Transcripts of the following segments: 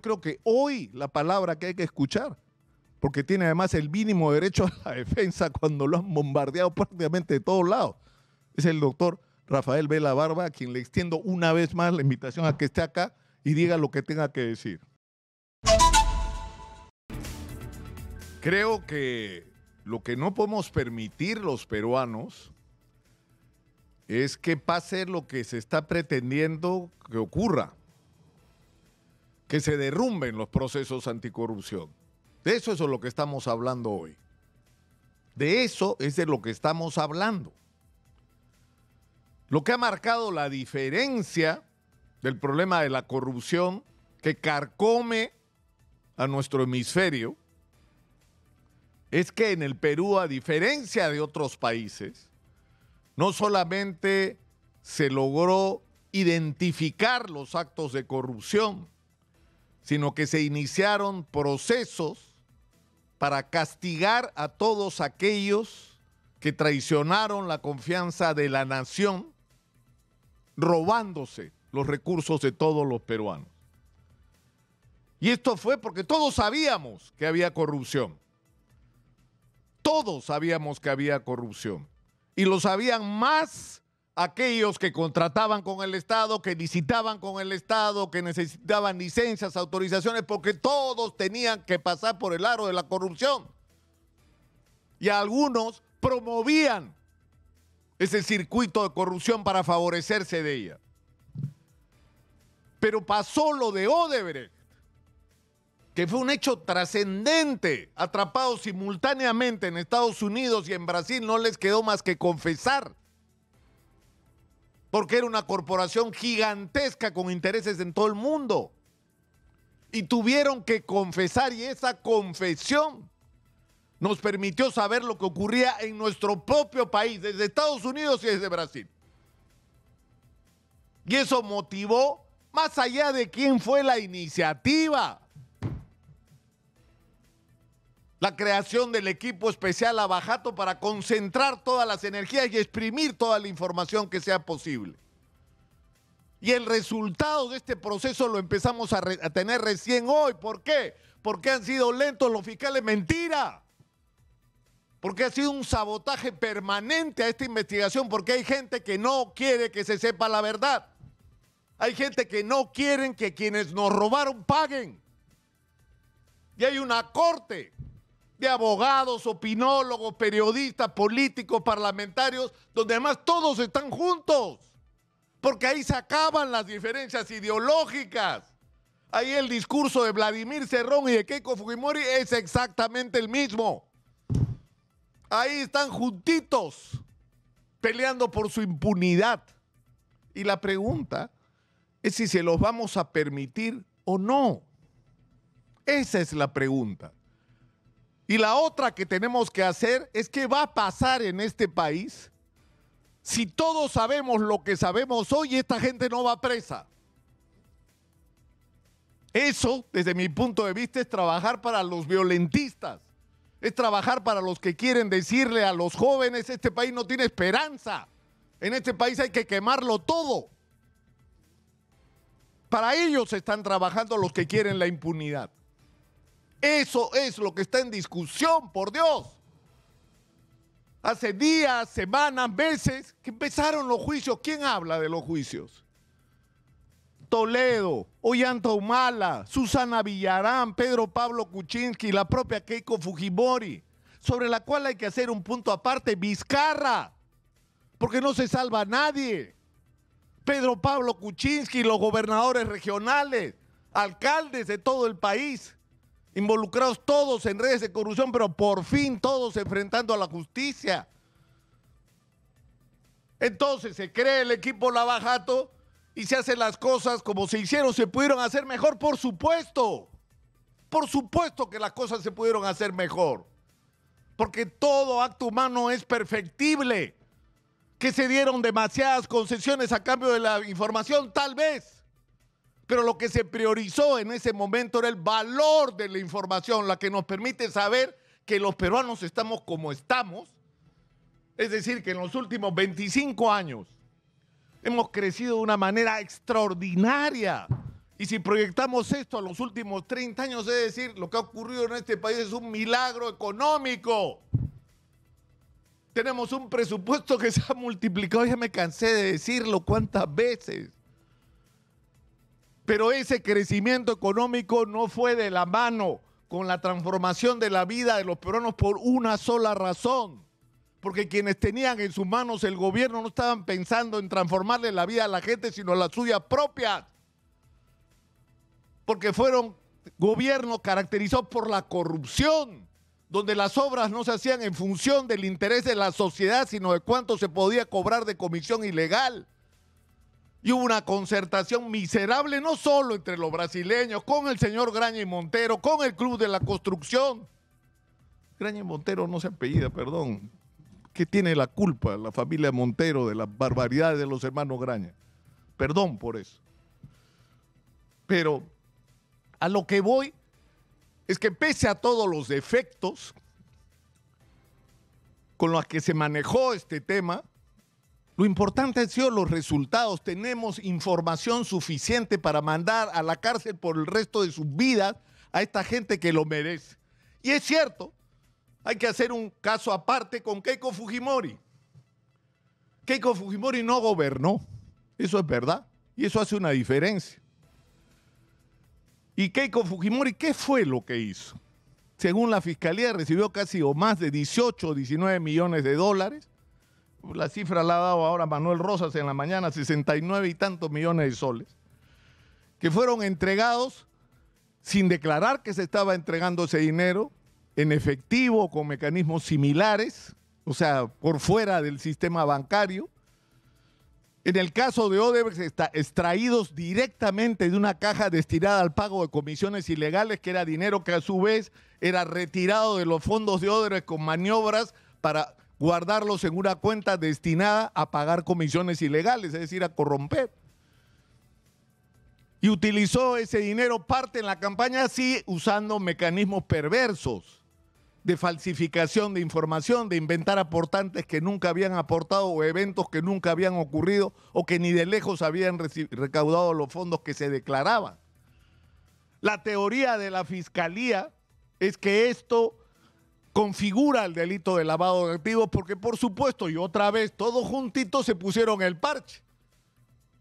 Yo creo que hoy la palabra que hay que escuchar, porque tiene además el mínimo derecho a la defensa cuando lo han bombardeado prácticamente de todos lados, es el doctor Rafael Vela Barba, a quien le extiendo una vez más la invitación a que esté acá y diga lo que tenga que decir. Creo que lo que no podemos permitir los peruanos es que pase lo que se está pretendiendo que ocurra, que se derrumben los procesos anticorrupción. De eso es de lo que estamos hablando hoy. De eso es de lo que estamos hablando. Lo que ha marcado la diferencia del problema de la corrupción que carcome a nuestro hemisferio es que en el Perú, a diferencia de otros países, no solamente se logró identificar los actos de corrupción, sino que se iniciaron procesos para castigar a todos aquellos que traicionaron la confianza de la nación, robándose los recursos de todos los peruanos. Y esto fue porque todos sabíamos que había corrupción. Todos sabíamos que había corrupción. Y lo sabían más aquellos que contrataban con el Estado, que licitaban con el Estado, que necesitaban licencias, autorizaciones, porque todos tenían que pasar por el aro de la corrupción. Y algunos promovían ese circuito de corrupción para favorecerse de ella. Pero pasó lo de Odebrecht, que fue un hecho trascendente, atrapados simultáneamente en Estados Unidos y en Brasil, no les quedó más que confesar, porque era una corporación gigantesca con intereses en todo el mundo. Y tuvieron que confesar, y esa confesión nos permitió saber lo que ocurría en nuestro propio país, desde Estados Unidos y desde Brasil. Y eso motivó, más allá de quién fue la iniciativa, la creación del equipo especial Abajato para concentrar todas las energías y exprimir toda la información que sea posible. Y el resultado de este proceso lo empezamos a tener recién hoy. ¿Por qué? Porque han sido lentos los fiscales. ¡Mentira! Porque ha sido un sabotaje permanente a esta investigación, porque hay gente que no quiere que se sepa la verdad. Hay gente que no quiere que quienes nos robaron paguen. Y hay una corte de abogados, opinólogos, periodistas, políticos, parlamentarios, donde además todos están juntos, porque ahí se acaban las diferencias ideológicas. Ahí el discurso de Vladimir Cerrón y de Keiko Fujimori es exactamente el mismo. Ahí están juntitos, peleando por su impunidad. Y la pregunta es si se los vamos a permitir o no. Esa es la pregunta. Y la otra que tenemos que hacer es qué va a pasar en este país si todos sabemos lo que sabemos hoy y esta gente no va presa. Eso, desde mi punto de vista, es trabajar para los violentistas. Es trabajar para los que quieren decirle a los jóvenes, este país no tiene esperanza. En este país hay que quemarlo todo. Para ellos están trabajando los que quieren la impunidad. Eso es lo que está en discusión, por Dios. Hace días, semanas, meses que empezaron los juicios. ¿Quién habla de los juicios? Toledo, Ollanta Humala, Susana Villarán, Pedro Pablo Kuczynski, la propia Keiko Fujimori, sobre la cual hay que hacer un punto aparte. Vizcarra, porque no se salva a nadie. Pedro Pablo Kuczynski, los gobernadores regionales, alcaldes de todo el país, involucrados todos en redes de corrupción, pero por fin todos enfrentando a la justicia. Entonces se crea el equipo Lavajato y se hacen las cosas como se hicieron. ¿Se pudieron hacer mejor? Por supuesto. Por supuesto que las cosas se pudieron hacer mejor. Porque todo acto humano es perfectible. ¿Que se dieron demasiadas concesiones a cambio de la información? Tal vez. Pero lo que se priorizó en ese momento era el valor de la información, la que nos permite saber que los peruanos estamos como estamos. Es decir, que en los últimos 25 años hemos crecido de una manera extraordinaria Y si proyectamos esto a los últimos 30 años, es decir, lo que ha ocurrido en este país es un milagro económico. Tenemos un presupuesto que se ha multiplicado, ya me cansé de decirlo cuántas veces. Pero ese crecimiento económico no fue de la mano con la transformación de la vida de los peruanos por una sola razón. Porque quienes tenían en sus manos el gobierno no estaban pensando en transformarle la vida a la gente, sino la suya propia. Porque fueron gobiernos caracterizados por la corrupción, donde las obras no se hacían en función del interés de la sociedad, sino de cuánto se podía cobrar de comisión ilegal. Y hubo una concertación miserable, no solo entre los brasileños, con el señor Graña y Montero, con el Club de la Construcción. Graña y Montero no se apellida, perdón. ¿Qué tiene la culpa la familia Montero de las barbaridades de los hermanos Graña? Perdón por eso. Pero a lo que voy es que pese a todos los defectos con los que se manejó este tema, lo importante han sido los resultados. Tenemos información suficiente para mandar a la cárcel por el resto de sus vidas a esta gente que lo merece. Y es cierto, hay que hacer un caso aparte con Keiko Fujimori. Keiko Fujimori no gobernó, eso es verdad, y eso hace una diferencia. ¿Y Keiko Fujimori qué fue lo que hizo? Según la Fiscalía recibió casi o más de 18 o 19 millones de dólares. La cifra la ha dado ahora Manuel Rosas en la mañana, 69 y tantos millones de soles, que fueron entregados sin declarar que se estaba entregando ese dinero, en efectivo o con mecanismos similares, o sea, por fuera del sistema bancario. En el caso de Odebrecht, extraídos directamente de una caja destinada al pago de comisiones ilegales, que era dinero que a su vez era retirado de los fondos de Odebrecht con maniobras para guardarlos en una cuenta destinada a pagar comisiones ilegales, es decir, a corromper. Y utilizó ese dinero parte en la campaña, sí, usando mecanismos perversos de falsificación de información, de inventar aportantes que nunca habían aportado o eventos que nunca habían ocurrido o que ni de lejos habían recaudado los fondos que se declaraban. La teoría de la Fiscalía es que esto configura el delito de lavado de activos porque, por supuesto, y otra vez, todos juntitos se pusieron el parche,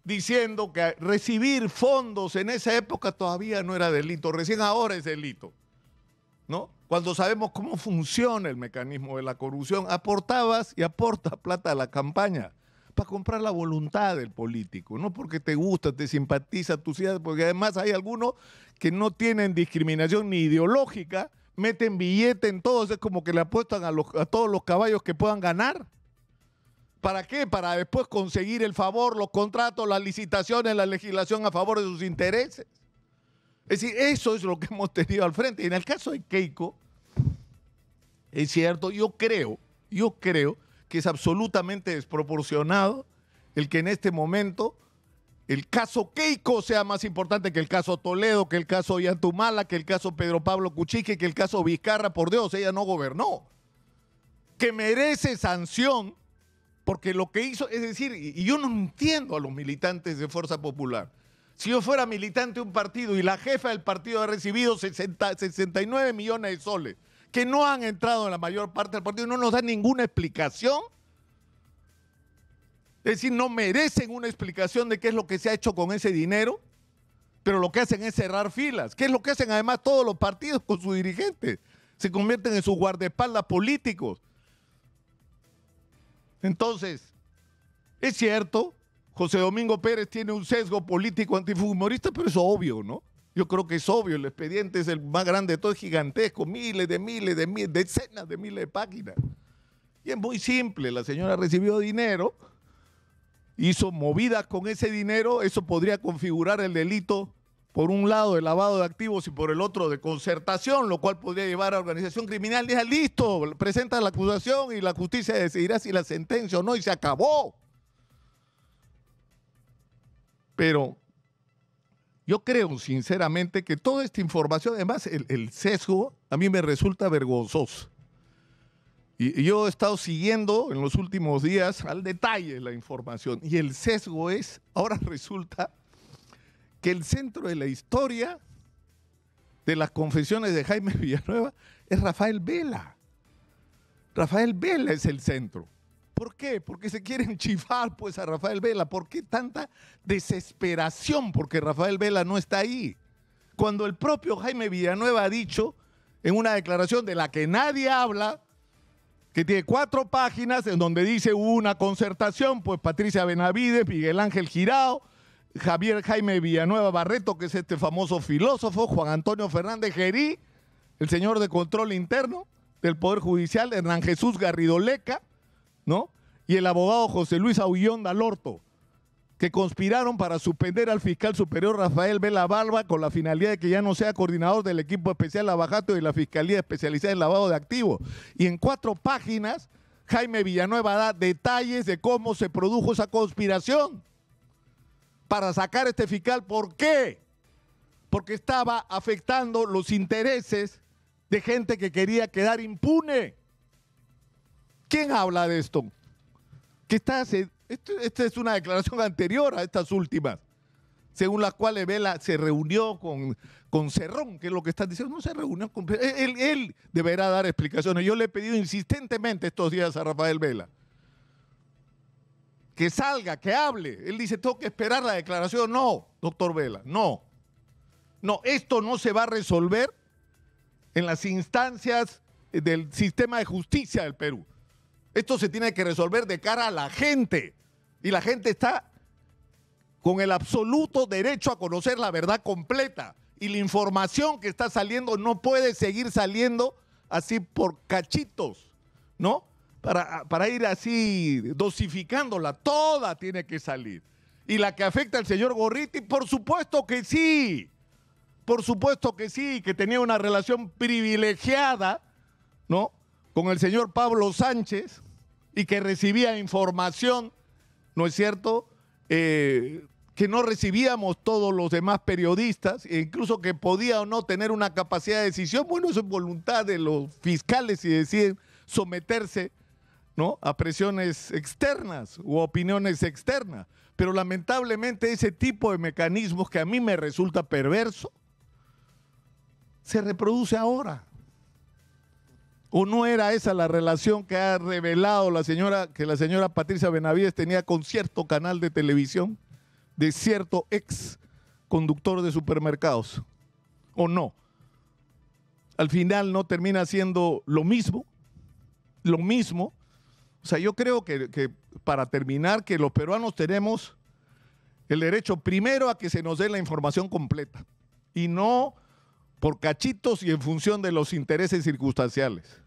diciendo que recibir fondos en esa época todavía no era delito, recién ahora es delito, ¿no? Cuando sabemos cómo funciona el mecanismo de la corrupción, aportabas y aportas plata a la campaña para comprar la voluntad del político, no porque te gusta, te simpatiza tu ciudad, porque además hay algunos que no tienen discriminación ni ideológica, meten billete en todos, es como que le apuestan a todos los caballos que puedan ganar. ¿Para qué? Para después conseguir el favor, los contratos, las licitaciones, la legislación a favor de sus intereses. Es decir, eso es lo que hemos tenido al frente. Y en el caso de Keiko, es cierto, yo creo que es absolutamente desproporcionado el que en este momento el caso Keiko sea más importante que el caso Toledo, que el caso Ollantumala, que el caso Pedro Pablo Kuczynski, que el caso Vizcarra. Por Dios, ella no gobernó. Que merece sanción porque lo que hizo, es decir, y yo no entiendo a los militantes de Fuerza Popular. Si yo fuera militante de un partido y la jefa del partido ha recibido 69 millones de soles que no han entrado en la mayor parte del partido, no nos dan ninguna explicación. Es decir, no merecen una explicación de qué es lo que se ha hecho con ese dinero, pero lo que hacen es cerrar filas. ¿Qué es lo que hacen además todos los partidos con sus dirigentes? Se convierten en sus guardaespaldas políticos. Entonces, es cierto, José Domingo Pérez tiene un sesgo político antifujimorista, pero es obvio, ¿no? Yo creo que es obvio, el expediente es el más grande de todo, es gigantesco, decenas de miles de páginas. Y es muy simple, la señora recibió dinero, hizo movidas con ese dinero, eso podría configurar el delito, por un lado, de lavado de activos y por el otro de concertación, lo cual podría llevar a organización criminal. Ya listo, presenta la acusación y la justicia decidirá si la sentencia o no y se acabó. Pero yo creo sinceramente que toda esta información, además el sesgo, a mí me resulta vergonzoso. Y yo he estado siguiendo en los últimos días al detalle la información y el sesgo es, ahora resulta que el centro de la historia de las confesiones de Jaime Villanueva es Rafael Vela. Rafael Vela es el centro. ¿Por qué? Porque se quieren chifar pues a Rafael Vela. ¿Por qué tanta desesperación? Porque Rafael Vela no está ahí. Cuando el propio Jaime Villanueva ha dicho en una declaración de la que nadie habla, que tiene 4 páginas en donde dice hubo una concertación, pues Patricia Benavides, Miguel Ángel Girao, Javier Jaime Villanueva Barreto, que es este famoso filósofo, Juan Antonio Fernández Gerí, el señor de control interno del Poder Judicial, Hernán Jesús Garrido Leca, ¿no? Y el abogado José Luis Aullón Dalorto, que conspiraron para suspender al fiscal superior Rafael Vela Barba con la finalidad de que ya no sea coordinador del equipo especial Lavajato y la Fiscalía Especializada en Lavado de Activos. Y en 4 páginas, Jaime Villanueva da detalles de cómo se produjo esa conspiración para sacar a este fiscal. ¿Por qué? Porque estaba afectando los intereses de gente que quería quedar impune. ¿Quién habla de esto? Esta es una declaración anterior a estas últimas, según las cuales Vela se reunió con Cerrón, que es lo que están diciendo. No se reunió con... Él deberá dar explicaciones. Yo le he pedido insistentemente estos días a Rafael Vela que salga, que hable. Él dice, tengo que esperar la declaración. No, doctor Vela, no. No, esto no se va a resolver en las instancias del sistema de justicia del Perú. Esto se tiene que resolver de cara a la gente. Y la gente está con el absoluto derecho a conocer la verdad completa. Y la información que está saliendo no puede seguir saliendo así por cachitos, ¿no? Para ir así dosificándola. Toda tiene que salir. Y la que afecta al señor Gorriti, por supuesto que sí. Por supuesto que sí, que tenía una relación privilegiada, ¿no?, con el señor Pablo Sánchez y que recibía información, ¿no es cierto?, que no recibíamos todos los demás periodistas, e incluso que podía o no tener una capacidad de decisión. Bueno, eso es voluntad de los fiscales si deciden someterse, ¿no?, a presiones externas u opiniones externas. Pero lamentablemente ese tipo de mecanismos que a mí me resulta perverso se reproduce ahora. ¿O no era esa la relación que ha revelado la señora Patricia Benavides tenía con cierto canal de televisión de cierto ex conductor de supermercados? ¿O no? Al final no termina siendo lo mismo. Lo mismo. O sea, yo creo que para terminar, que los peruanos tenemos el derecho primero a que se nos dé la información completa y no por cachitos y en función de los intereses circunstanciales.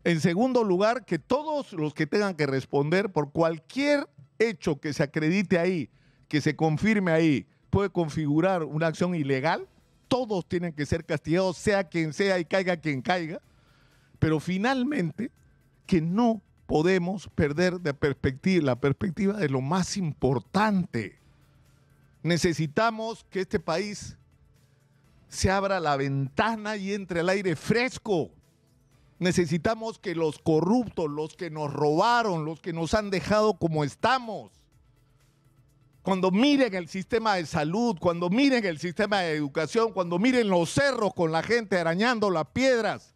En segundo lugar, que todos los que tengan que responder por cualquier hecho que se acredite ahí, que se confirme ahí, puede configurar una acción ilegal, todos tienen que ser castigados, sea quien sea y caiga quien caiga, pero finalmente que no podemos perder de la perspectiva de lo más importante. Necesitamos que este país se abra la ventana y entre el aire fresco. Necesitamos que los corruptos, los que nos robaron, los que nos han dejado como estamos, cuando miren el sistema de salud, cuando miren el sistema de educación, cuando miren los cerros con la gente arañando las piedras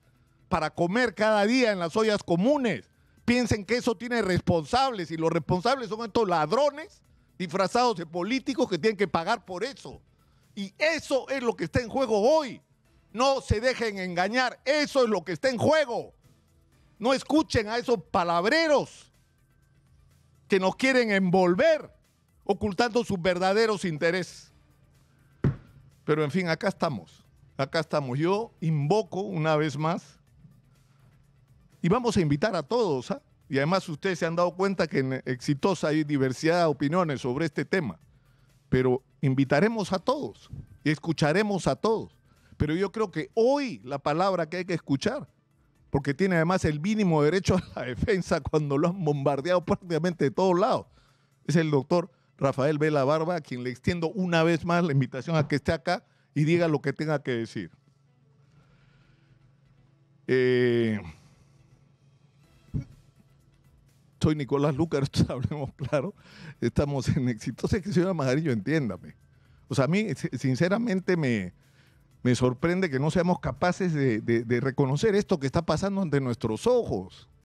para comer cada día en las ollas comunes, piensen que eso tiene responsables y los responsables son estos ladrones disfrazados de políticos que tienen que pagar por eso. Y eso es lo que está en juego hoy. No se dejen engañar, eso es lo que está en juego. No escuchen a esos palabreros que nos quieren envolver, ocultando sus verdaderos intereses. Pero en fin, acá estamos. Yo invoco una vez más y vamos a invitar a todos, ¿ah? Y además ustedes se han dado cuenta que en Exitosa hay diversidad de opiniones sobre este tema. Pero invitaremos a todos y escucharemos a todos. Pero yo creo que hoy la palabra que hay que escuchar, porque tiene además el mínimo derecho a la defensa cuando lo han bombardeado prácticamente de todos lados, es el doctor Rafael Vela Barba, a quien le extiendo una vez más la invitación a que esté acá y diga lo que tenga que decir. Soy Nicolás Lucar, hablemos claro, estamos en Exitosa. Es que señora Majarillo, entiéndame. O sea, a mí sinceramente me sorprende que no seamos capaces de reconocer esto que está pasando ante nuestros ojos.